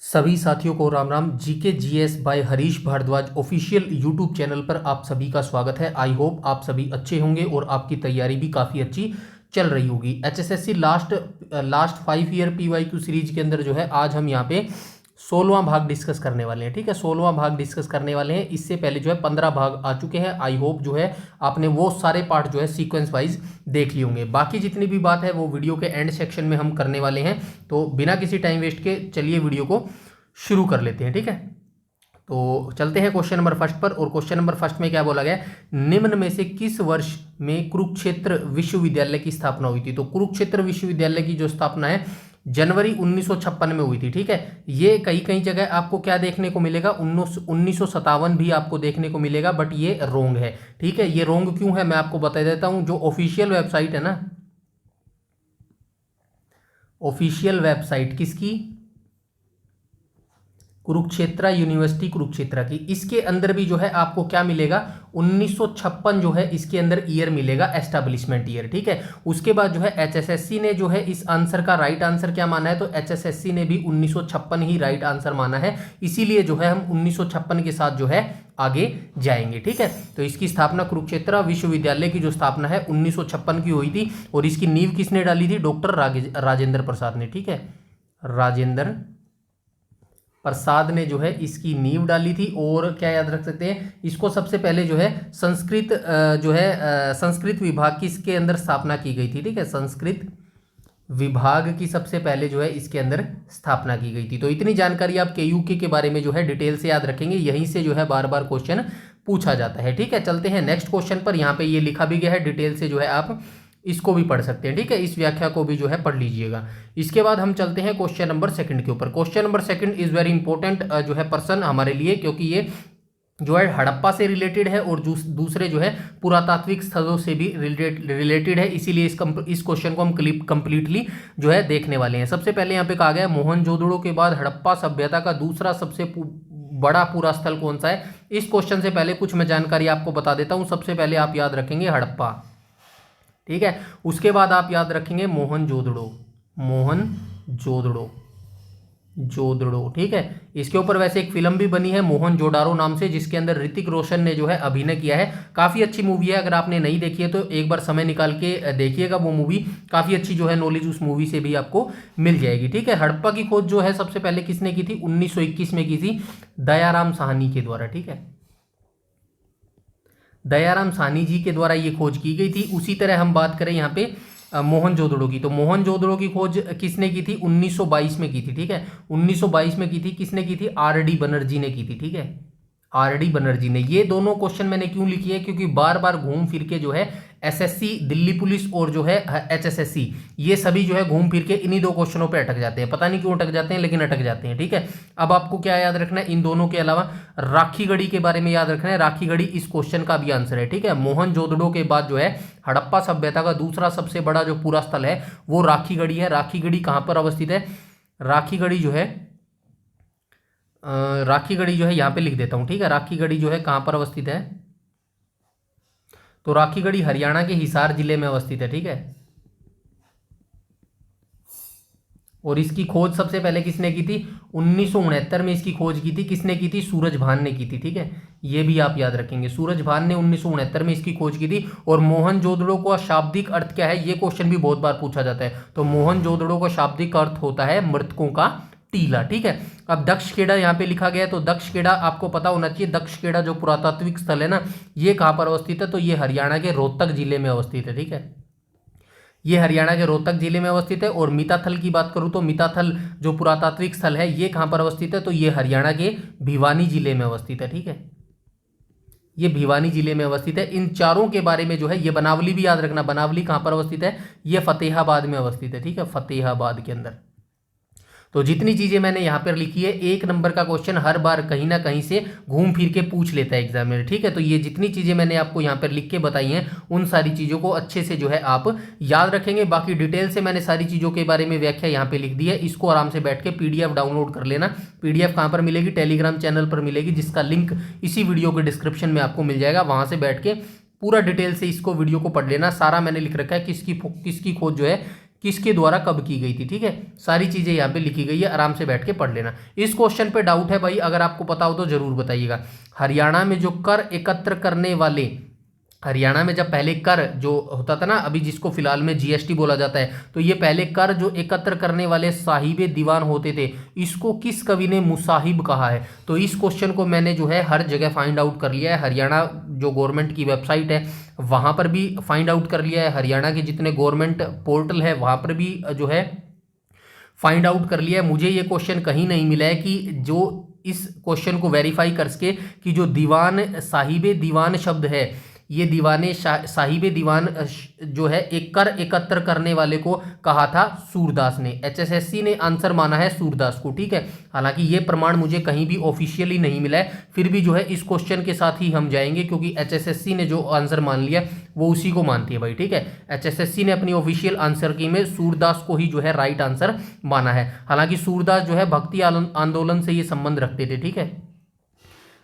सभी साथियों को Ram Ram. GK GS by Harish Bhardwaj official YouTube channel पर आप सभी का स्वागत है। आई होप आप सभी अच्छे होंगे और आपकी तैयारी भी काफ़ी अच्छी चल रही होगी। HSSC last 5 year PYQ series के अंदर जो है आज हम यहाँ पे 16वां भाग डिस्कस करने वाले हैं। ठीक है, 16वां भाग डिस्कस करने वाले हैं। इससे पहले जो है 15 भाग आ चुके हैं। आई होप जो है आपने वो सारे पार्ट जो है सीक्वेंस वाइज देख लिए होंगे। बाकी जितनी भी बात है वो वीडियो के एंड सेक्शन में हम करने वाले हैं। तो बिना किसी टाइम वेस्ट के चलिए वीडियो को शुरू कर लेते हैं। ठीक है, तो चलते हैं क्वेश्चन नंबर फर्स्ट पर। और क्वेश्चन नंबर फर्स्ट में क्या बोला गया, निम्न में से किस वर्ष में कुरुक्षेत्र विश्वविद्यालय की स्थापना हुई थी। तो कुरुक्षेत्र विश्वविद्यालय की जो स्थापना है जनवरी 1956 में हुई थी। ठीक है, ये कई कई जगह आपको क्या देखने को मिलेगा, 1957 भी आपको देखने को मिलेगा, बट ये रोंग है। ठीक है, ये रोंग क्यों है मैं आपको बता देता हूं। जो ऑफिशियल वेबसाइट है ना, ऑफिशियल वेबसाइट किसकी, कुरुक्षेत्र यूनिवर्सिटी कुरुक्षेत्र की, इसके अंदर भी जो है आपको क्या मिलेगा, 1956 जो है इसके अंदर ईयर मिलेगा, एस्टैब्लिशमेंट ईयर। ठीक है, उसके बाद जो है एचएसएससी ने जो है इस आंसर का राइट आंसर क्या माना है, तो एचएसएससी ने भी 1956 ही राइट आंसर माना है। इसीलिए जो है हम 1956 के साथ जो है आगे जाएंगे। ठीक है, तो इसकी स्थापना कुरुक्षेत्र विश्वविद्यालय की जो स्थापना है 1956 की हुई थी। और इसकी नींव किसने डाली थी, डॉक्टर राजेंद्र प्रसाद ने। ठीक है, राजेंद्र प्रसाद ने जो है इसकी नींव डाली थी। और क्या याद रख सकते हैं, इसको सबसे पहले जो है संस्कृत विभाग की इसके अंदर स्थापना की गई थी। ठीक है, संस्कृत विभाग की सबसे पहले जो है इसके अंदर स्थापना की गई थी। तो इतनी जानकारी आप केयूके के बारे में जो है डिटेल से याद रखेंगे, यहीं से जो है बार बार क्वेश्चन पूछा जाता है। ठीक है, चलते हैं नेक्स्ट क्वेश्चन पर। यहाँ पे ये लिखा भी गया है, डिटेल से जो है आप इसको भी पढ़ सकते हैं। ठीक है, इस व्याख्या को भी जो है पढ़ लीजिएगा। इसके बाद हम चलते हैं क्वेश्चन नंबर सेकंड के ऊपर। Question number second is very important जो है पर्सन हमारे लिए, क्योंकि ये जो है हड़प्पा से रिलेटेड है और दूसरे जो है पुरातात्विक स्थलों से भी रिलेटेड है। इसीलिए इस क्वेश्चन को हम कंप्लीटली जो है देखने वाले हैं। सबसे पहले यहाँ पे कहा गया मोहनजोदड़ो के बाद हड़प्पा सभ्यता का दूसरा सबसे बड़ा पूरा स्थल कौन सा है। इस क्वेश्चन से पहले कुछ मैं जानकारी आपको बता देता हूँ। सबसे पहले आप याद रखेंगे हड़प्पा, ठीक है, उसके बाद आप याद रखेंगे मोहनजोदड़ो, जोदड़ो। ठीक है, इसके ऊपर वैसे एक फिल्म भी बनी है मोहनजोदारो नाम से, जिसके अंदर ऋतिक रोशन ने जो है अभिनय किया है। काफ़ी अच्छी मूवी है, अगर आपने नहीं देखी है तो एक बार समय निकाल के देखिएगा वो मूवी। काफ़ी अच्छी जो है नॉलेज उस मूवी से भी आपको मिल जाएगी। ठीक है, हड़प्पा की खोज जो है सबसे पहले किसने की थी, 1921 में की थी, दयाराम साहनी के द्वारा। ठीक है, दयाराम साहनी जी के द्वारा ये खोज की गई थी। उसी तरह हम बात करें यहाँ पे मोहनजोदड़ो की, तो मोहनजोदड़ो की खोज किसने की थी, 1922 में की थी। ठीक है, 1922 में की थी, किसने की थी, आरडी बनर्जी ने की थी। ठीक है, आरडी बनर्जी ने। ये दोनों क्वेश्चन मैंने क्यों लिखी है, क्योंकि बार बार घूम फिर के जो है एसएससी, दिल्ली पुलिस और जो है एचएसएससी, ये सभी जो है घूम फिर के इन्हीं दो क्वेश्चनों पे अटक जाते हैं। पता नहीं क्यों अटक जाते हैं, लेकिन अटक जाते हैं। ठीक है, अब आपको क्या याद रखना है, इन दोनों के अलावा राखीगढ़ी के बारे में याद रखना है। राखीगढ़ी इस क्वेश्चन का भी आंसर है। ठीक है, मोहनजोदड़ो के बाद जो है हड़प्पा सभ्यता का दूसरा सबसे बड़ा जो पूरा स्थल है वो राखीगढ़ी है। राखीगढ़ी कहाँ पर अवस्थित है, राखीगढ़ी जो है यहाँ पे लिख देता हूँ। ठीक है, राखीगढ़ी जो है कहाँ पर अवस्थित है, तो राखीगढ़ी हरियाणा के हिसार जिले में अवस्थित है। ठीक है, और इसकी खोज सबसे पहले किसने की थी, 1969 में इसकी खोज की थी। किसने की थी, सूरजभान ने की थी। ठीक है, ये भी आप याद रखेंगे, सूरजभान ने 1969 में इसकी खोज की थी। और मोहनजोदड़ो का शाब्दिक अर्थ क्या है, ये क्वेश्चन भी बहुत बार पूछा जाता है। तो मोहनजोदड़ो का शाब्दिक अर्थ होता है मृतकों का टीला। ठीक है, अब दक्षखेड़ा यहाँ पे लिखा गया है, तो दक्षखेड़ा आपको पता होना चाहिए। दक्षखेड़ा जो पुरातात्विक स्थल है ना, ये कहाँ पर अवस्थित है, तो ये हरियाणा के रोहतक जिले में अवस्थित है। ठीक है, ये हरियाणा के रोहतक जिले में अवस्थित है। और मिताथल की बात करूँ तो मिताथल जो पुरातात्विक स्थल है ये कहाँ पर अवस्थित है, तो ये हरियाणा के भिवानी जिले में अवस्थित है। ठीक है, ये भिवानी जिले में अवस्थित है। इन चारों के बारे में जो है, ये बनावली भी याद रखना, बनावली कहाँ पर अवस्थित है, ये फतेहाबाद में अवस्थित है। ठीक है, फतेहाबाद के अंदर। तो जितनी चीजें मैंने यहाँ पर लिखी है, एक नंबर का क्वेश्चन हर बार कहीं ना कहीं से घूम फिर के पूछ लेता है एग्जाम में। ठीक है, तो ये जितनी चीजें मैंने आपको यहाँ पर लिख के बताई हैं, उन सारी चीजों को अच्छे से जो है आप याद रखेंगे। बाकी डिटेल से मैंने सारी चीजों के बारे में व्याख्या यहाँ पे लिख दी है, इसको आराम से बैठ के पीडीएफ डाउनलोड कर लेना। पीडीएफ कहाँ पर मिलेगी, टेलीग्राम चैनल पर मिलेगी, जिसका लिंक इसी वीडियो के डिस्क्रिप्शन में आपको मिल जाएगा। वहां से बैठ के पूरा डिटेल से इसको वीडियो को पढ़ लेना। सारा मैंने लिख रखा है किसकी खोज जो है किसके द्वारा कब की गई थी। ठीक है, सारी चीजें यहाँ पे लिखी गई है, आराम से बैठ के पढ़ लेना। इस क्वेश्चन पे डाउट है भाई, अगर आपको पता हो तो जरूर बताइएगा। हरियाणा में जो कर एकत्र करने वाले, हरियाणा में जब पहले कर जो होता था ना, अभी जिसको फिलहाल में जीएसटी बोला जाता है, तो ये पहले कर जो एकत्र करने वाले साहिबे दीवान होते थे, इसको किस कवि ने मुसाहिब कहा है। तो इस क्वेश्चन को मैंने जो है हर जगह फाइंड आउट कर लिया है। हरियाणा जो गवर्नमेंट की वेबसाइट है वहाँ पर भी फाइंड आउट कर लिया है, हरियाणा के जितने गवर्नमेंट पोर्टल है वहाँ पर भी जो है फाइंड आउट कर लिया है। मुझे ये क्वेश्चन कहीं नहीं मिला है कि जो इस क्वेश्चन को वेरीफाई कर सके कि जो दीवान, साहिबे दीवान शब्द है, ये दीवाने साहिबे दीवान जो है एक कर एकत्र करने वाले को कहा था सूरदास ने। एचएसएससी ने आंसर माना है सूरदास को। ठीक है, हालांकि ये प्रमाण मुझे कहीं भी ऑफिशियली नहीं मिला है, फिर भी जो है इस क्वेश्चन के साथ ही हम जाएंगे, क्योंकि एचएसएससी ने जो आंसर मान लिया वो उसी को मानती है भाई। ठीक है, एचएसएससी ने अपनी ऑफिशियल आंसर की में सूरदास को ही जो है राइट आंसर माना है। हालांकि सूरदास जो है भक्ति आंदोलन से ये संबंध रखते थे। ठीक है,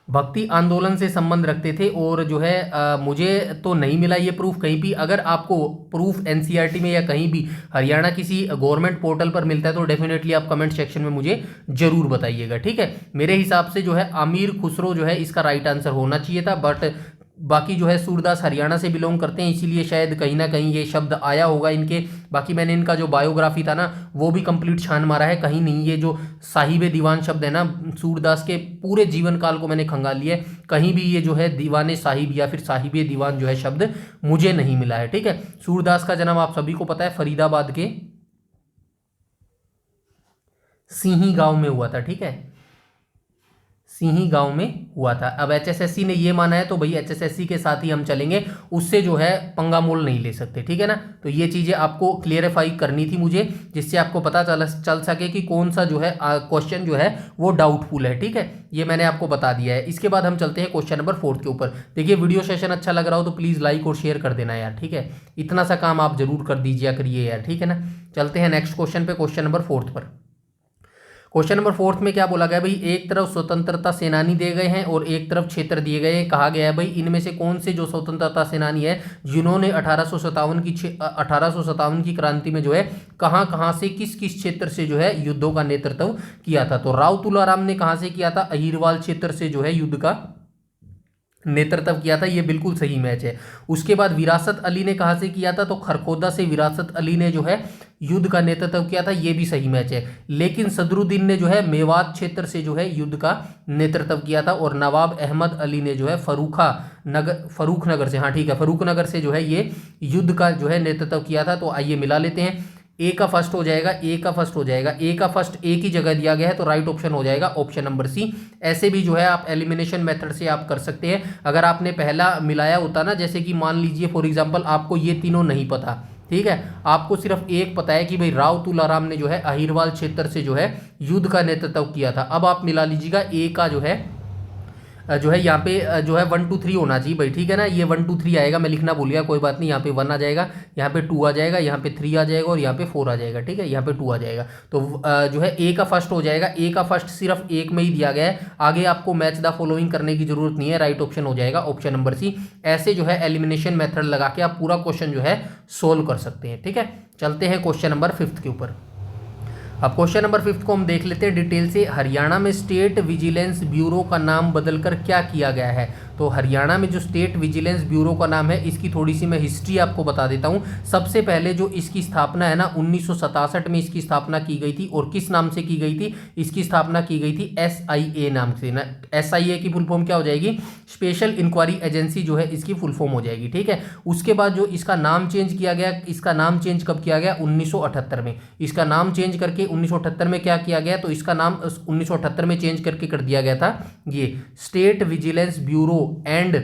भक्ति आंदोलन से संबंध रखते थे, और जो है मुझे तो नहीं मिला ये प्रूफ कहीं भी। अगर आपको प्रूफ एनसीईआरटी में या कहीं भी हरियाणा किसी गवर्नमेंट पोर्टल पर मिलता है तो डेफिनेटली आप कमेंट सेक्शन में मुझे जरूर बताइएगा। ठीक है, मेरे हिसाब से जो है आमिर खुसरो जो है इसका राइट आंसर होना चाहिए था, बट बाकी जो है सूरदास हरियाणा से बिलोंग करते हैं, इसीलिए शायद कहीं ना कहीं ये शब्द आया होगा इनके। बाकी मैंने इनका जो बायोग्राफी था ना वो भी कंप्लीट छान मारा है, कहीं नहीं ये जो साहिबे दीवान शब्द है ना, सूरदास के पूरे जीवन काल को मैंने खंगाल लिया है, कहीं भी ये जो है दीवाने साहिब या फिर साहिबे दीवान जो है शब्द मुझे नहीं मिला है। ठीक है, सूरदास का जन्म आप सभी को पता है फरीदाबाद के सिंही गांव में हुआ था। ठीक है, सिंही गांव में हुआ था। अब एचएसएससी ने ये माना है तो भाई एचएसएससी के साथ ही हम चलेंगे, उससे जो है पंगा मोल नहीं ले सकते। ठीक है ना, तो ये चीजें आपको क्लियरिफाई करनी थी मुझे, जिससे आपको पता चल सके कि कौन सा जो है क्वेश्चन जो है वो डाउटफुल है। ठीक है, ये मैंने आपको बता दिया है। इसके बाद हम चलते हैं क्वेश्चन नंबर 4 के ऊपर। देखिए, वीडियो सेशन अच्छा लग रहा हो तो प्लीज लाइक और शेयर कर देना यार। ठीक है, इतना सा काम आप जरूर कर दीजिए करिए यार। ठीक है ना, चलते हैं नेक्स्ट क्वेश्चन पे, क्वेश्चन नंबर 4 पर। क्वेश्चन नंबर 4 में क्या बोला गया भाई, एक तरफ स्वतंत्रता सेनानी दिए गए हैं और एक तरफ क्षेत्र दिए गए हैं। कहा गया है भाई इनमें से कौन से जो स्वतंत्रता सेनानी है जिन्होंने 1857 की क्रांति में जो है कहां से किस किस क्षेत्र से जो है युद्धों का नेतृत्व किया था। तो राव तुलाराम ने कहां से किया था, अहिरवाल क्षेत्र से जो है युद्ध का नेतृत्व किया था, ये बिल्कुल सही मैच है। उसके बाद विरासत अली ने कहां से किया था, तो खरखोदा से विरासत अली ने जो है युद्ध का नेतृत्व किया था, ये भी सही मैच है। लेकिन सदरुद्दीन ने जो है मेवात क्षेत्र से जो है युद्ध का नेतृत्व किया था, और नवाब अहमद अली ने जो है फरूख नगर से, हाँ ठीक है, फरूख नगर से जो है ये युद्ध का जो है नेतृत्व किया था। तो आइए मिला लेते हैं, ए का फर्स्ट हो जाएगा, ए का फर्स्ट हो जाएगा, ए का फर्स्ट एक ही जगह दिया गया है तो राइट ऑप्शन हो जाएगा ऑप्शन नंबर सी। ऐसे भी जो है आप एलिमिनेशन मेथड से आप कर सकते हैं। अगर आपने पहला मिलाया होता ना, जैसे कि मान लीजिए फॉर एग्जांपल आपको ये तीनों नहीं पता, ठीक है, आपको सिर्फ एक पता है कि भाई राव तुलाराम ने जो है अहिरवाल क्षेत्र से जो है युद्ध का नेतृत्व किया था। अब आप मिला लीजिएगा, ए का जो है यहाँ पे जो है 1 2 3 होना चाहिए भाई। ठीक है ना, ये 1 2 3 आएगा, मैं लिखना भूल गया, कोई बात नहीं। यहाँ पे 1 आ जाएगा, यहाँ पे 2 आ जाएगा, यहाँ पे 3 आ जाएगा और यहाँ पे 4 आ जाएगा। ठीक है, यहाँ पे 2 आ जाएगा। तो जो है ए का फर्स्ट हो जाएगा, ए का फर्स्ट सिर्फ एक में ही दिया गया है, आगे आपको मैच द फॉलोइंग करने की जरूरत नहीं है, राइट ऑप्शन हो जाएगा ऑप्शन नंबर सी। ऐसे जो है एलिमिनेशन मेथड लगा के आप पूरा क्वेश्चन जो है सोल्व कर सकते हैं। ठीक है, चलते हैं क्वेश्चन नंबर 5 के ऊपर। अब क्वेश्चन नंबर 5 को हम देख लेते हैं डिटेल से। हरियाणा में स्टेट विजिलेंस ब्यूरो का नाम बदलकर क्या किया गया है। तो हरियाणा में जो स्टेट विजिलेंस ब्यूरो का नाम है, इसकी थोड़ी सी मैं हिस्ट्री आपको बता देता हूं। सबसे पहले जो इसकी स्थापना है ना 1967 में इसकी स्थापना की गई थी, और किस नाम से की गई थी, इसकी स्थापना की गई थी SIA नाम से ना। SIA की फुल फॉर्म क्या हो जाएगी, स्पेशल इंक्वायरी एजेंसी जो है इसकी फुल फॉर्म हो जाएगी। ठीक है, उसके बाद जो इसका नाम चेंज किया गया, इसका नाम चेंज कब किया गया, 1978 में। इसका नाम चेंज करके 1978 में क्या किया गया, तो इसका नाम 1978 में चेंज करके कर दिया गया था ये state vigilance bureau and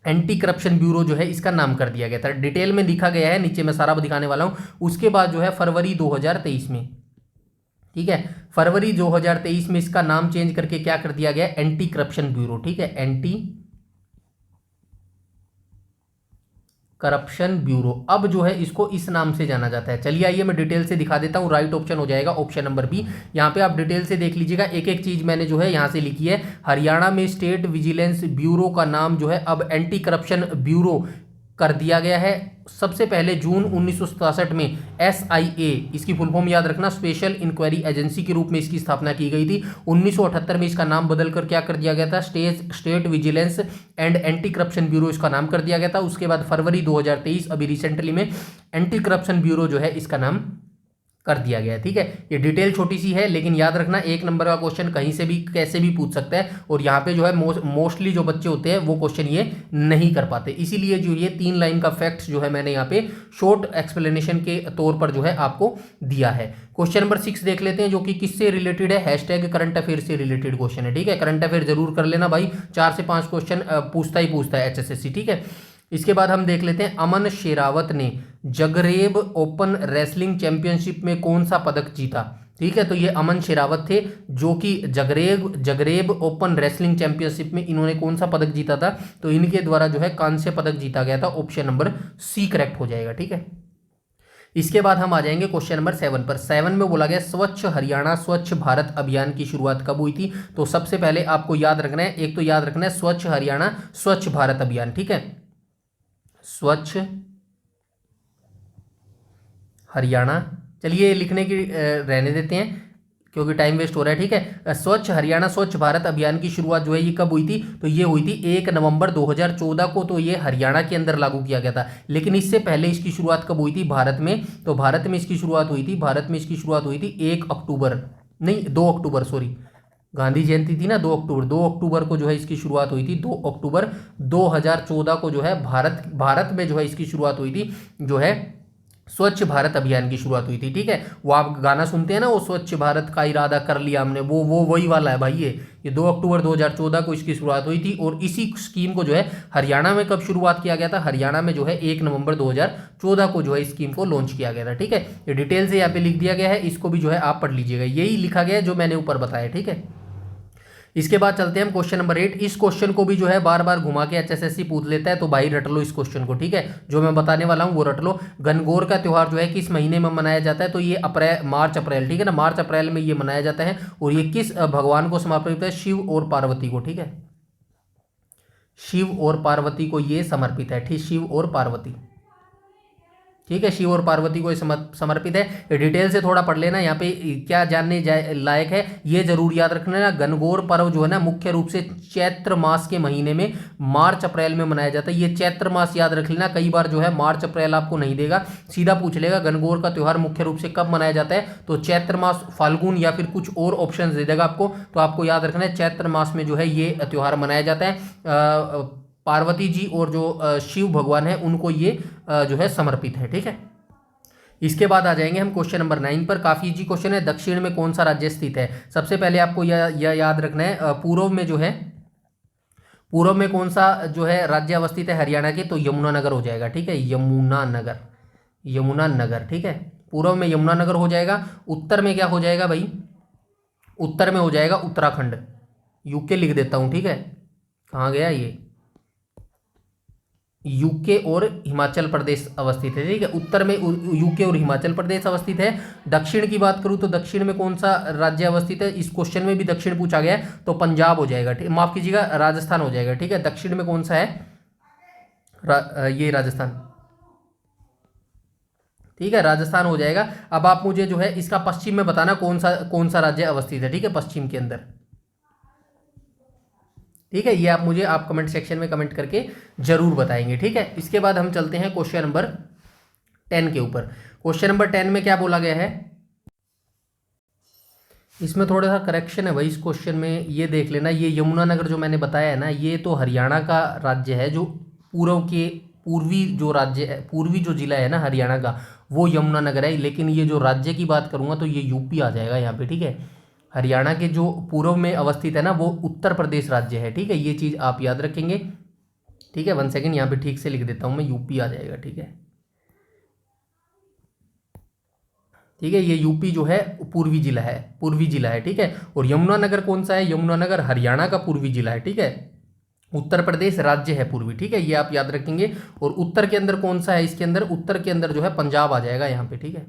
anti corruption bureau जो है इसका नाम कर दिया गया था। डिटेल में लिखा गया है, नीचे मैं सारा दिखाने वाला हूं। उसके बाद जो है फरवरी 2023 में, ठीक है, फरवरी 2023 में इसका नाम चेंज करके क्या कर दिया गया, एंटी करप्शन ब्यूरो। ठीक है, एंटी करप्शन ब्यूरो अब जो है इसको इस नाम से जाना जाता है। चलिए आइए मैं डिटेल से दिखा देता हूं, राइट ऑप्शन हो जाएगा ऑप्शन नंबर बी। यहां पे आप डिटेल से देख लीजिएगा, एक एक चीज मैंने जो है यहां से लिखी है। हरियाणा में स्टेट विजिलेंस ब्यूरो का नाम जो है अब एंटी करप्शन ब्यूरो कर दिया गया है। सबसे पहले जून 1967 में SIA, इसकी फुल फॉर्म याद रखना, स्पेशल इंक्वायरी एजेंसी के रूप में इसकी स्थापना की गई थी। 1978 में इसका नाम बदलकर क्या कर दिया गया था, state vigilance and anti corruption bureau इसका नाम कर दिया गया था। उसके बाद फरवरी 2023 अभी रिसेंटली में एंटी करप्शन ब्यूरो जो है इसका नाम कर दिया गया है। ठीक है, ये डिटेल छोटी सी है, लेकिन याद रखना 1 नंबर का क्वेश्चन कहीं से भी कैसे भी पूछ सकता है, और यहाँ पे जो है मोस्टली जो बच्चे होते हैं वो क्वेश्चन ये नहीं कर पाते, इसीलिए जो ये 3 लाइन का फैक्ट्स जो है मैंने यहाँ पे शॉर्ट एक्सप्लेनेशन के तौर पर जो है आपको दिया है। क्वेश्चन नंबर 6 देख लेते हैं, जो कि किससे रिलेटेड है, हैशटैग करंट अफेयर से रिलेटेड क्वेश्चन है। ठीक है, करंट अफेयर जरूर कर लेना भाई, 4 से 5 क्वेश्चन पूछता है HSSC। ठीक है, इसके बाद हम देख लेते हैं, अमन शेरावत ने जगरेब ओपन रेसलिंग चैंपियनशिप में कौन सा पदक जीता। ठीक है, तो ये अमन शेरावत थे जो कि जगरेब ओपन रेसलिंग चैंपियनशिप में इन्होंने कौन सा पदक जीता था, तो इनके द्वारा जो है कांस्य पदक जीता गया था। ऑप्शन नंबर C करेक्ट हो जाएगा। ठीक है, इसके बाद हम आ जाएंगे क्वेश्चन नंबर 7 पर। 7 में बोला गया स्वच्छ हरियाणा स्वच्छ भारत अभियान की शुरुआत कब हुई थी, तो सबसे पहले आपको याद रखना है, एक तो याद रखना है स्वच्छ हरियाणा स्वच्छ भारत अभियान। ठीक है, स्वच्छ हरियाणा, चलिए लिखने की रहने देते हैं क्योंकि टाइम वेस्ट हो रहा है। ठीक है, स्वच्छ हरियाणा स्वच्छ भारत अभियान की शुरुआत जो है ये कब हुई थी, तो ये हुई थी 1 नवंबर 2014 को, तो ये हरियाणा के अंदर लागू किया गया था। लेकिन इससे पहले इसकी शुरुआत कब हुई थी, भारत में, तो भारत में इसकी शुरुआत हुई थी 1 अक्टूबर, नहीं 2 अक्टूबर, सॉरी, गांधी जयंती थी ना 2 अक्टूबर को जो है इसकी शुरुआत हुई थी। 2 अक्टूबर 2014 को जो है भारत में जो है इसकी शुरुआत हुई थी, जो है स्वच्छ भारत अभियान की शुरुआत हुई थी। ठीक है, वो आप गाना सुनते हैं ना, वो स्वच्छ भारत का इरादा कर लिया हमने, वो वही वाला है भाई। ये 2 अक्टूबर 2014 को इसकी शुरुआत हुई थी, और इसी स्कीम को जो है हरियाणा में कब शुरुआत किया गया था, हरियाणा में जो है 1 नवंबर 2014 को जो है स्कीम को लॉन्च किया गया था। ठीक है, ये डिटेल से यहाँ पे लिख दिया गया है, इसको भी जो है आप पढ़ लीजिएगा, यही लिखा गया है जो मैंने ऊपर बताया। ठीक है, इसके बाद चलते हैं हम क्वेश्चन नंबर 8। इस क्वेश्चन को भी जो है बार बार घुमा के HSSC पूछ लेता है, तो भाई रट लो इस क्वेश्चन को। ठीक है, जो मैं बताने वाला हूँ वो रट लो। गणगौर का त्यौहार जो है किस महीने में मनाया जाता है, तो ये मार्च अप्रैल, ठीक है ना, मार्च अप्रैल में ये मनाया जाता है, और ये किस भगवान को समर्पित है, शिव और पार्वती को। ठीक है, शिव और पार्वती को ये समर्पित है। ठीक, शिव और पार्वती, ठीक है, शिव और पार्वती को समर्पित है। डिटेल से थोड़ा पढ़ लेना, यहाँ पे क्या जानने लायक है ये जरूर याद रखना ना। गणगौर पर्व जो है ना मुख्य रूप से चैत्र मास के महीने में मार्च अप्रैल में मनाया जाता है। ये चैत्र मास याद रख लेना, कई बार जो है मार्च अप्रैल आपको नहीं देगा, सीधा पूछ लेगा गणगौर का त्यौहार मुख्य रूप से कब मनाया जाता है, तो चैत्र मास, फाल्गुन, या फिर कुछ और ऑप्शन दे देगा आपको, तो आपको याद रखना है चैत्र मास में जो है ये त्यौहार मनाया जाता है। पार्वती जी और जो शिव भगवान है उनको ये जो है समर्पित है। ठीक है, इसके बाद आ जाएंगे हम क्वेश्चन नंबर 9 पर। काफी इजी क्वेश्चन है, दक्षिण में कौन सा राज्य स्थित है। सबसे पहले आपको यह याद रखना है, पूर्व में जो है, पूर्व में कौन सा जो है राज्य अवस्थित है हरियाणा के, तो यमुनानगर हो जाएगा। ठीक है, यमुनानगर, यमुनानगर। ठीक है, पूर्व में यमुनानगर हो जाएगा। उत्तर में क्या हो जाएगा भाई, उत्तर में हो जाएगा उत्तराखंड, यूके लिख देता हूं। ठीक है, कहाँ गया ये, यूके और हिमाचल प्रदेश अवस्थित है। ठीक है, उत्तर में यूके और हिमाचल प्रदेश अवस्थित है। दक्षिण की बात करूं तो दक्षिण में कौन सा राज्य अवस्थित है, इस क्वेश्चन में भी दक्षिण पूछा गया है, तो पंजाब हो जाएगा। ठीक, माफ कीजिएगा, राजस्थान हो जाएगा। ठीक है, दक्षिण में कौन सा है, ये राजस्थान। ठीक है, राजस्थान हो जाएगा। अब आप मुझे जो है इसका पश्चिम में बताना कौन सा राज्य अवस्थित है। ठीक है, पश्चिम के अंदर। ठीक है, ये आप मुझे कमेंट सेक्शन में कमेंट करके जरूर बताएंगे। ठीक है, इसके बाद हम चलते हैं क्वेश्चन नंबर 10 के ऊपर। क्वेश्चन नंबर 10 में क्या बोला गया है, इसमें थोड़ा सा करेक्शन है भाई इस क्वेश्चन में, ये देख लेना। ये यमुनानगर जो मैंने बताया है ना, ये तो हरियाणा का राज्य है, जो पूर्वी जो राज्य है, पूर्वी जो जिला है ना हरियाणा का, वो यमुनानगर है। लेकिन ये जो राज्य की बात करूंगा तो ये यूपी आ जाएगा यहाँ पे। ठीक है, हरियाणा के जो पूर्व में अवस्थित है ना वो उत्तर प्रदेश राज्य है। ठीक है, ये चीज़ आप याद रखेंगे। ठीक है, 1 सेकेंड यहाँ पे ठीक से लिख देता हूँ मैं, यूपी आ जाएगा। ठीक है, ठीक है, ये यूपी जो है पूर्वी जिला है। ठीक है, और यमुनानगर कौन सा है, यमुनानगर हरियाणा का पूर्वी जिला है। ठीक है, उत्तर प्रदेश राज्य है पूर्वी। ठीक है, ये आप याद रखेंगे। और उत्तर के अंदर कौन सा है, इसके अंदर उत्तर के अंदर जो है पंजाब आ जाएगा यहाँ पे। ठीक है,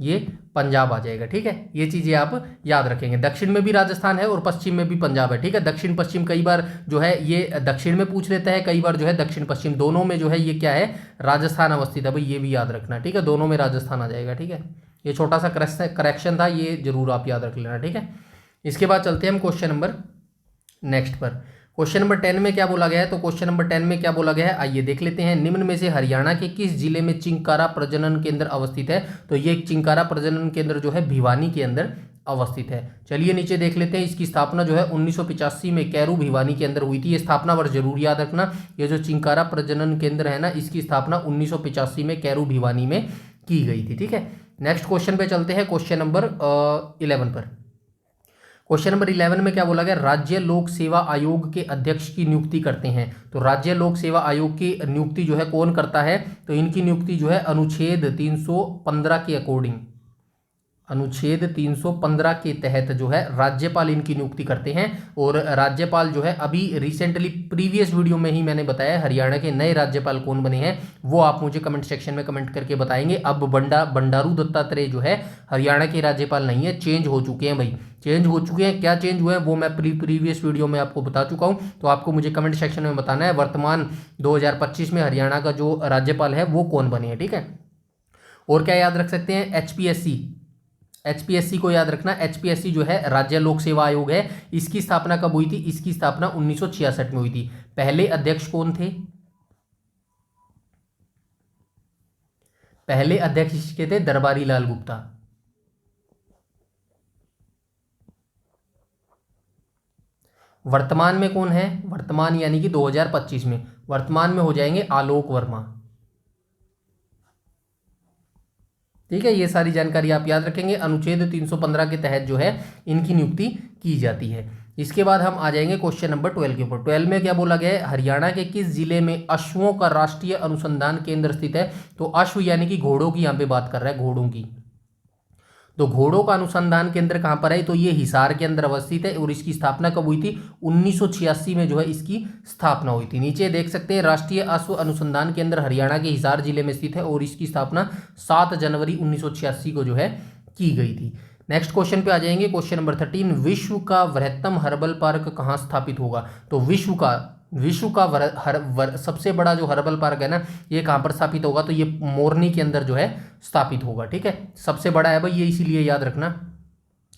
ये पंजाब आ जाएगा। ठीक है, ये चीज़ें आप याद रखेंगे। दक्षिण में भी राजस्थान है और पश्चिम में भी पंजाब है। ठीक है, दक्षिण पश्चिम कई बार जो है ये दक्षिण में पूछ लेता है, कई बार जो है दक्षिण पश्चिम, दोनों में जो है ये क्या है, राजस्थान अवस्थित है भाई, ये भी याद रखना। ठीक है, दोनों में राजस्थान आ जाएगा। ठीक है, ये छोटा सा करेक्शन था, ये जरूर आप याद रख लेना। ठीक है, इसके बाद चलते हैं हम क्वेश्चन नंबर नेक्स्ट पर। क्वेश्चन नंबर 10 में क्या बोला गया है, तो क्वेश्चन नंबर 10 में क्या बोला गया है, आइए देख लेते हैं। निम्न में से हरियाणा के किस जिले में चिंकारा प्रजनन केंद्र अवस्थित है, तो ये चिंकारा प्रजनन केंद्र जो है भिवानी के अंदर अवस्थित है। चलिए नीचे देख लेते हैं। इसकी स्थापना जो है 1985 में कैरू भिवानी के अंदर हुई थी। ये स्थापना वर्ष जरूर याद रखना। ये जो चिंकारा प्रजनन केंद्र है ना, इसकी स्थापना 1985 में कैरू भिवानी में की गई थी। ठीक है, नेक्स्ट क्वेश्चन पे चलते हैं, क्वेश्चन नंबर 11 पर। क्वेश्चन नंबर 11 में क्या बोला गया, राज्य लोक सेवा आयोग के अध्यक्ष की नियुक्ति करते हैं। तो राज्य लोक सेवा आयोग की नियुक्ति जो है कौन करता है, तो इनकी नियुक्ति जो है अनुच्छेद 315 के अकॉर्डिंग, अनुच्छेद 315 के तहत जो है राज्यपाल इनकी नियुक्ति करते हैं। और राज्यपाल जो है अभी रिसेंटली प्रीवियस वीडियो में ही मैंने बताया हरियाणा के नए राज्यपाल कौन बने हैं, वो आप मुझे कमेंट सेक्शन में कमेंट करके बताएंगे। अब बंडारू दत्तात्रेय जो है हरियाणा के राज्यपाल नहीं है, चेंज हो चुके हैं भाई, चेंज हो चुके हैं। क्या चेंज हुए हैं वो मैं प्रीवियस वीडियो में आपको बता चुका हूँ, तो आपको मुझे कमेंट सेक्शन में बताना है वर्तमान 2025 में हरियाणा का जो राज्यपाल है वो कौन बने हैं। ठीक है, और क्या याद रख सकते हैं, एचपीएससी को याद रखना। एचपीएससी जो है राज्य लोक सेवा आयोग है, इसकी स्थापना कब हुई थी, इसकी स्थापना 1966 में हुई थी। पहले अध्यक्ष कौन थे, पहले अध्यक्ष इसके थे दरबारी लाल गुप्ता। वर्तमान में कौन है, वर्तमान यानी कि 2025 में, वर्तमान में हो जाएंगे आलोक वर्मा। ठीक है, ये सारी जानकारी आप याद रखेंगे। अनुच्छेद 315 के तहत जो है इनकी नियुक्ति की जाती है। इसके बाद हम आ जाएंगे क्वेश्चन नंबर 12 के ऊपर। 12 में क्या बोला गया है, हरियाणा के किस जिले में अश्वों का राष्ट्रीय अनुसंधान केंद्र स्थित है। तो अश्व यानी कि घोड़ों की यहाँ पे बात कर रहा है, घोड़ों की। तो घोड़ों का अनुसंधान केंद्र कहाँ पर है, तो ये हिसार के अंदर अवस्थित है। और इसकी स्थापना कब हुई थी, 1986 में जो है इसकी स्थापना हुई थी। नीचे देख सकते हैं राष्ट्रीय अश्व अनुसंधान केंद्र हरियाणा के हिसार जिले में स्थित है और इसकी स्थापना 7 जनवरी 1986 को जो है की गई थी। नेक्स्ट क्वेश्चन पे आ जाएंगे, क्वेश्चन नंबर 13। विश्व का वृहत्तम हर्बल पार्क कहाँ स्थापित होगा। तो विश्व का सबसे बड़ा जो हर्बल पार्क है ना, ये कहाँ पर स्थापित होगा, तो ये मोरनी के अंदर जो है स्थापित होगा। ठीक है, सबसे बड़ा है भाई ये, इसीलिए याद रखना।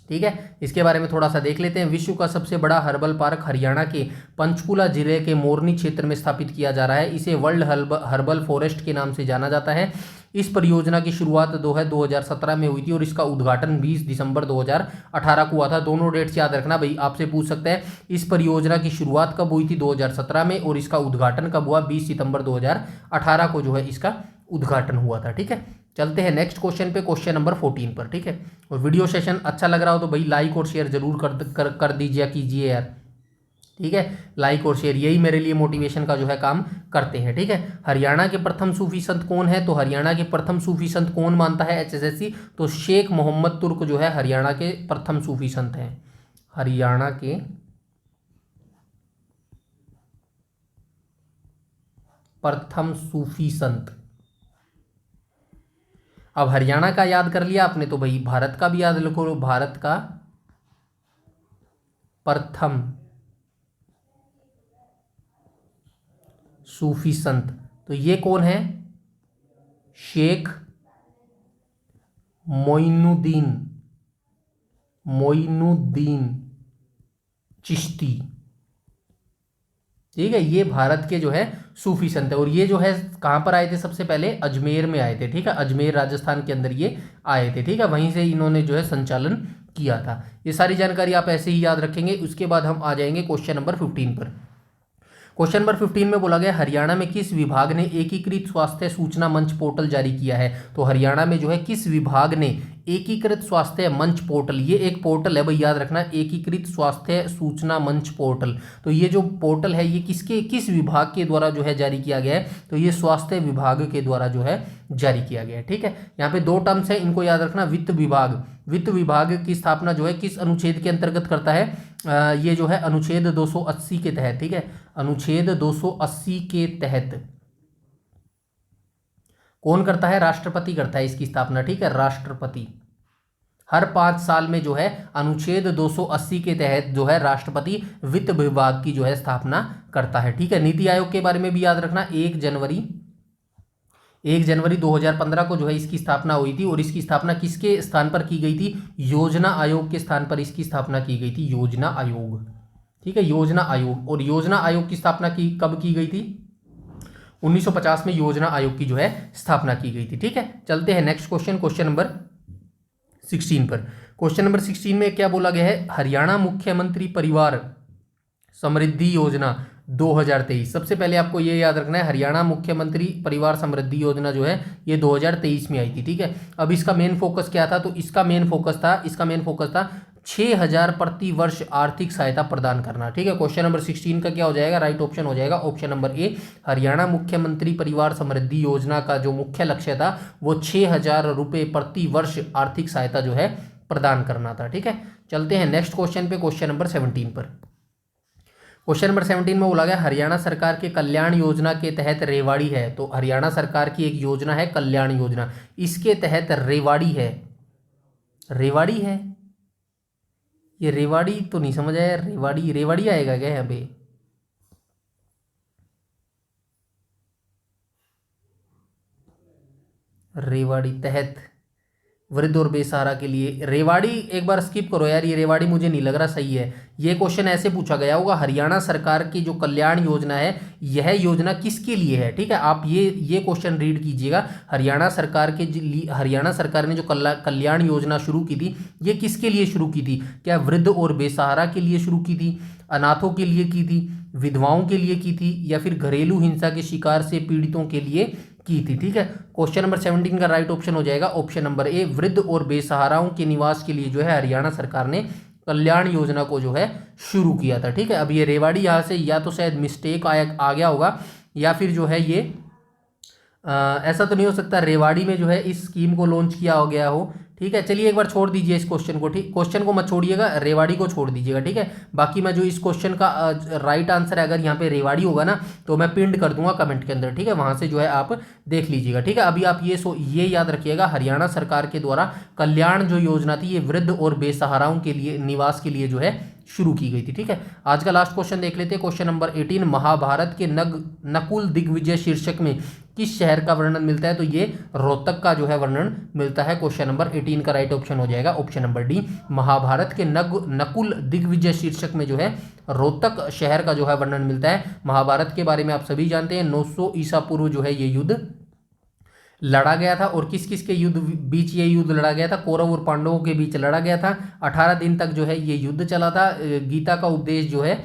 ठीक है, इसके बारे में थोड़ा सा देख लेते हैं। विश्व का सबसे बड़ा हर्बल पार्क हरियाणा के पंचकुला जिले के मोरनी क्षेत्र में स्थापित किया जा रहा है। इसे वर्ल्ड हर्बल फॉरेस्ट के नाम से जाना जाता है। इस परियोजना की शुरुआत 2017 में हुई थी और इसका उद्घाटन 20 दिसंबर 2018 को हुआ था। दोनों डेट्स याद रखना भाई, आपसे पूछ सकते हैं इस परियोजना की शुरुआत कब हुई थी 2017 में, और इसका उद्घाटन कब हुआ 20 सितंबर 2018 को जो है इसका उद्घाटन हुआ था। ठीक है, चलते हैं नेक्स्ट क्वेश्चन पे, क्वेश्चन नंबर 14 पर। ठीक है, और वीडियो सेशन अच्छा लग रहा हो तो भाई लाइक और शेयर जरूर कर दीजिए कीजिए यार। ठीक है, लाइक और शेयर यही मेरे लिए मोटिवेशन का जो है काम करते हैं। ठीक है, हरियाणा के प्रथम सूफी संत कौन है, तो हरियाणा के प्रथम सूफी संत कौन मानता है एचएसएससी, तो शेख मोहम्मद तुर्क जो है हरियाणा के प्रथम सूफी संत हैं। हरियाणा के प्रथम सूफी संत। अब हरियाणा का याद कर लिया आपने, तो भाई भारत का भी याद रखो, भारत का प्रथम सूफी संत, तो ये कौन है, शेख मोइनुद्दीन चिश्ती। ठीक है, ये भारत के जो है सूफी संत है। और ये जो है कहाँ पर आए थे, सबसे पहले अजमेर में आए थे। ठीक है, अजमेर राजस्थान के अंदर ये आए थे। ठीक है, वहीं से इन्होंने जो है संचालन किया था। ये सारी जानकारी आप ऐसे ही याद रखेंगे। उसके बाद हम आ जाएंगे क्वेश्चन नंबर 15 पर। क्वेश्चन नंबर 15 में बोला गया हरियाणा में किस विभाग ने एकीकृत स्वास्थ्य सूचना मंच पोर्टल जारी किया है। तो हरियाणा में जो है किस विभाग ने एकीकृत स्वास्थ्य मंच पोर्टल, ये एक पोर्टल है भाई याद रखना, एकीकृत स्वास्थ्य सूचना मंच पोर्टल। तो ये जो पोर्टल है ये किस विभाग के द्वारा जो है जारी किया गया है, तो ये स्वास्थ्य विभाग के द्वारा जो है जारी किया गया है। ठीक है, यहाँ पे दो टर्म्स है, इनको याद रखना। वित्त विभाग की स्थापना जो है किस अनुच्छेद के अंतर्गत करता है, ये जो है अनुच्छेद 280 के तहत। ठीक है, अनुच्छेद 280 के तहत कौन करता है? राष्ट्रपति करता है इसकी स्थापना, ठीक है, राष्ट्रपति। हर 5 साल में जो है अनुच्छेद 280 के तहत जो है राष्ट्रपति वित्त विभाग की जो है स्थापना करता है, ठीक है। नीति आयोग के बारे में भी याद रखना, 1 जनवरी 2015 को जो है इसकी स्थापना हुई थी, और इसकी स्थापना किसके स्थान पर की गई थी? योजना आयोग के स्थान पर इसकी स्थापना की गई थी, योजना आयोग, ठीक है, योजना आयोग। और योजना आयोग की स्थापना कब की गई थी? 1950 में योजना आयोग की जो है स्थापना की गई थी, ठीक है। चलते हैं नेक्स्ट क्वेश्चन नंबर 16 पर। क्वेश्चन नंबर 16 में क्या बोला गया है? हरियाणा मुख्यमंत्री परिवार समृद्धि योजना 2023। सबसे पहले आपको ये याद रखना है, हरियाणा मुख्यमंत्री परिवार समृद्धि योजना जो है ये 2023 में आई थी, ठीक है। अब इसका मेन फोकस क्या था? तो इसका मेन फोकस था 6,000 प्रति वर्ष आर्थिक सहायता प्रदान करना, ठीक है। क्वेश्चन नंबर 16 का क्या हो जाएगा? राइट ऑप्शन हो जाएगा ऑप्शन नंबर ए। हरियाणा मुख्यमंत्री परिवार समृद्धि योजना का जो मुख्य लक्ष्य था वो 6,000 रुपये प्रति वर्ष आर्थिक सहायता जो है प्रदान करना था, ठीक है। चलते हैं नेक्स्ट क्वेश्चन पे, क्वेश्चन नंबर 17 पर। क्वेश्चन नंबर 17 में बोला गया हरियाणा सरकार के कल्याण योजना के तहत रेवाड़ी है। तो हरियाणा सरकार की एक योजना है कल्याण योजना, इसके तहत रेवाड़ी है, ये रेवाड़ी तो नहीं समझ आया, रेवाड़ी आएगा क्या यहाँ पे? रेवाड़ी तहत वृद्ध और बेसहारा के लिए, रेवाड़ी एक बार स्किप करो यार, ये रेवाड़ी मुझे नहीं लग रहा सही है। ये क्वेश्चन ऐसे पूछा गया होगा, हरियाणा सरकार की जो कल्याण योजना है यह योजना किसके लिए है, ठीक है। आप ये क्वेश्चन रीड कीजिएगा, हरियाणा सरकार ने जो कल्याण योजना शुरू की थी ये किसके लिए शुरू की थी? क्या वृद्ध और बेसहारा के लिए शुरू की थी, अनाथों के लिए की थी, विधवाओं के लिए की थी, या फिर घरेलू हिंसा के शिकार से पीड़ितों के लिए की थी, ठीक है। क्वेश्चन नंबर 17 का राइट ऑप्शन हो जाएगा ऑप्शन नंबर ए। वृद्ध और बेसहाराओं के निवास के लिए जो है हरियाणा सरकार ने कल्याण योजना को जो है शुरू किया था, ठीक है। अब ये रेवाड़ी यहाँ से या तो शायद मिस्टेक आ गया होगा, या फिर जो है ये ऐसा तो नहीं हो सकता रेवाड़ी में जो है इस स्कीम को लॉन्च किया हो गया हो, ठीक है। चलिए एक बार छोड़ दीजिए इस क्वेश्चन को, ठीक, क्वेश्चन को मत छोड़िएगा, रेवाड़ी को छोड़ दीजिएगा, ठीक है। बाकी मैं जो इस क्वेश्चन का राइट आंसर है, अगर यहाँ पे रेवाड़ी होगा ना तो मैं पिंड कर दूंगा कमेंट के अंदर, ठीक है, वहां से जो है आप देख लीजिएगा, ठीक है। अभी आप ये याद रखिएगा, हरियाणा सरकार के द्वारा कल्याण जो योजना थी ये वृद्ध और बेसहाराओं के लिए निवास के लिए जो है शुरू की गई थी, ठीक है। आज का लास्ट क्वेश्चन देख लेते हैं, क्वेश्चन नंबर 18। महाभारत के नकुल दिग्विजय शीर्षक में किस शहर का वर्णन मिलता है? तो ये रोहतक का जो है वर्णन मिलता है। क्वेश्चन नंबर 18 का राइट ऑप्शन हो जाएगा ऑप्शन नंबर डी। महाभारत के नकुल दिग्विजय शीर्षक में जो है रोहतक शहर का जो है वर्णन मिलता है। महाभारत के बारे में आप सभी जानते हैं, 900 ईसा पूर्व जो है ये युद्ध लड़ा गया था, और किस किस के बीच ये युद्ध लड़ा गया था? कौरव और पांडवों के बीच लड़ा गया था। 18 दिन तक जो है ये युद्ध चला था। गीता का उपदेश जो है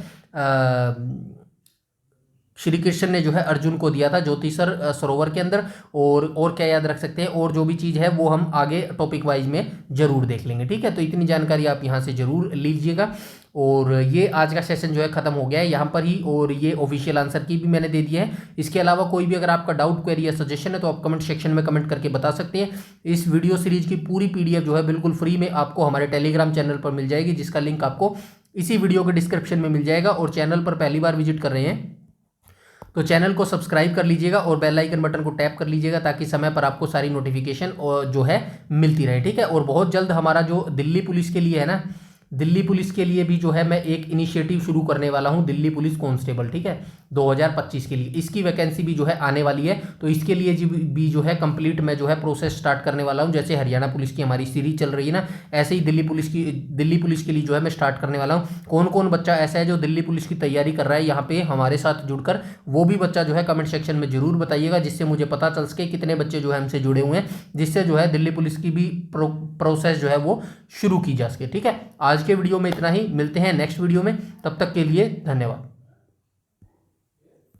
श्री कृष्ण ने जो है अर्जुन को दिया था ज्योतिषर सरोवर के अंदर। और क्या याद रख सकते हैं, और जो भी चीज़ है वो हम आगे टॉपिक वाइज में जरूर देख लेंगे, ठीक है। तो इतनी जानकारी आप यहाँ से जरूर लीजिएगा। और ये आज का सेशन जो है खत्म हो गया है यहाँ पर ही, और ये ऑफिशियल आंसर की भी मैंने दे दिया है। इसके अलावा कोई भी अगर आपका डाउट, क्वेरी या सजेशन है तो आप कमेंट सेक्शन में कमेंट करके बता सकते हैं। इस वीडियो सीरीज की पूरी PDF जो है बिल्कुल फ्री में आपको हमारे टेलीग्राम चैनल पर मिल जाएगी, जिसका लिंक आपको इसी वीडियो के डिस्क्रिप्शन में मिल जाएगा। और चैनल पर पहली बार विजिट कर रहे हैं तो चैनल को सब्सक्राइब कर लीजिएगा और बेल आइकन बटन को टैप कर लीजिएगा, ताकि समय पर आपको सारी नोटिफिकेशन जो है मिलती रहे, ठीक है। और बहुत जल्द हमारा जो दिल्ली पुलिस के लिए है ना, दिल्ली पुलिस के लिए भी जो है मैं एक इनिशिएटिव शुरू करने वाला हूं, दिल्ली पुलिस कांस्टेबल, ठीक है, 2025 के लिए। इसकी वैकेंसी भी जो है आने वाली है, तो इसके लिए भी जो है कंप्लीट मैं जो है प्रोसेस स्टार्ट करने वाला हूं। जैसे हरियाणा पुलिस की हमारी सीरीज चल रही है ना, ऐसे ही दिल्ली पुलिस के लिए जो है मैं स्टार्ट करने वाला हूँ। कौन कौन बच्चा ऐसा है जो दिल्ली पुलिस की तैयारी कर रहा है यहाँ पे हमारे साथ जुड़कर, वो भी बच्चा जो है कमेंट सेक्शन में जरूर बताइएगा, जिससे मुझे पता चल सके कितने बच्चे जो है हमसे जुड़े हुए हैं, जिससे जो है दिल्ली पुलिस की भी प्रोसेस जो है वो शुरू की जा सके, ठीक है। आज के वीडियो में इतना ही, मिलते हैं नेक्स्ट वीडियो में, तब तक के लिए धन्यवाद।